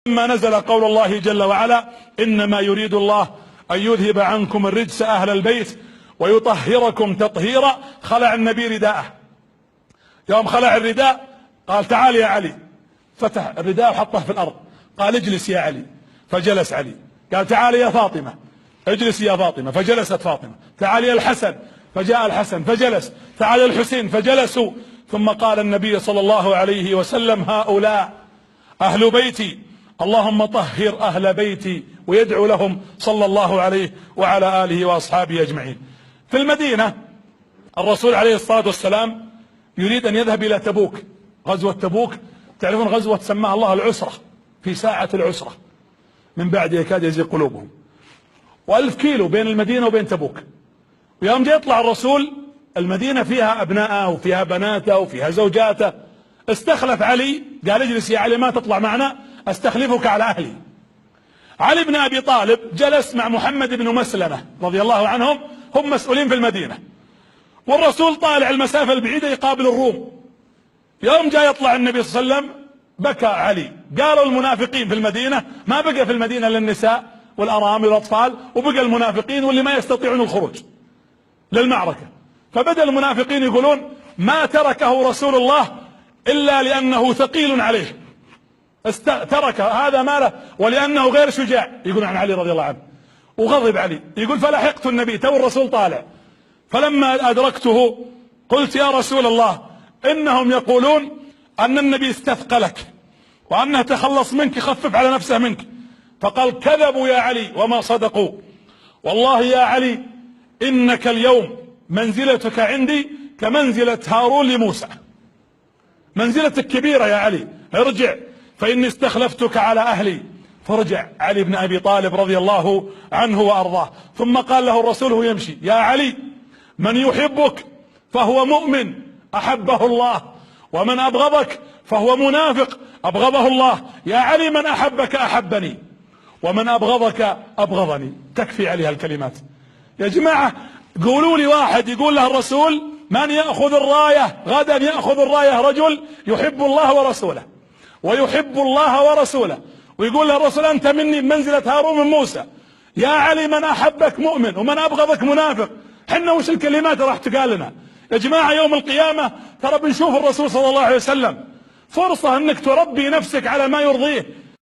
لما نزل قول الله جل وعلا: إنما يريد الله أن يذهب عنكم الرجس أهل البيت ويطهركم تطهيرا، خلع النبي رداءه. يوم خلع الرداء قال: تعال يا علي. فتح الرداء وحطه في الأرض، قال: اجلس يا علي. فجلس علي. قال: تعال يا فاطمة. اجلس يا فاطمة. فجلست فاطمة. تعال يا الحسن. فجاء الحسن فجلس. تعال الحسين. فجلسوا. ثم قال النبي صلى الله عليه وسلم: هؤلاء أهل بيتي، اللهم طهر أهل بيتي. ويدعو لهم صلى الله عليه وعلى آله وأصحابه أجمعين. في المدينة الرسول عليه الصلاة والسلام يريد أن يذهب إلى تبوك، غزوة تبوك. تعرفون غزوة سماها الله العسرة، في ساعة العسرة من بعد يكاد يزيغ قلوبهم. و1000 كيلو بين المدينة وبين تبوك. ويوم جاء يطلع الرسول، المدينة فيها أبناءه وفيها بناته وفيها زوجاته. استخلف علي، قال: اجلس يا علي ما تطلع معنا، استخلفك على أهلي. علي بن أبي طالب جلس مع محمد بن مسلمة رضي الله عنهم، هم مسؤولين في المدينة، والرسول طالع المسافة البعيدة يقابل الروم. يوم جاء يطلع النبي صلى الله عليه وسلم بكى علي. قالوا المنافقين في المدينة، ما بقى في المدينة الا النساء والأرامل والأطفال، وبقى المنافقين واللي ما يستطيعون الخروج للمعركة. فبدأ المنافقين يقولون: ما تركه رسول الله إلا لأنه ثقيل عليه، ترك هذا ماله ولأنه غير شجاع، يقول عن علي رضي الله عنه. وغضب علي، يقول: فلحقت النبي، تو الرسول طالع، فلما أدركته قلت: يا رسول الله، إنهم يقولون أن النبي استثقلك وأنه تخلص منك، يخفف على نفسه منك. فقال: كذبوا يا علي وما صدقوا، والله يا علي إنك اليوم منزلتك عندي كمنزلة هارون لموسى، منزلتك كبيرة يا علي، ارجع فإني استخلفتك على أهلي. فرجع علي بن أبي طالب رضي الله عنه وأرضاه. ثم قال له الرسول وهو يمشي: يا علي، من يحبك فهو مؤمن أحبه الله، ومن أبغضك فهو منافق أبغضه الله. يا علي، من أحبك أحبني، ومن أبغضك أبغضني. تكفي عليها الكلمات يا جماعة. قولوا لي واحد يقول له الرسول: من يأخذ الراية غدا يأخذ الراية رجل يحب الله ورسوله ويحب الله ورسوله، ويقول له الرسول: أنت مني بمنزلة هارون من موسى. يا علي، من أحبك مؤمن ومن أبغضك منافق. حنا وش الكلمات راح تقال لنا يا جماعة يوم القيامة؟ ترى بنشوف الرسول صلى الله عليه وسلم، فرصة انك تربي نفسك على ما يرضيه.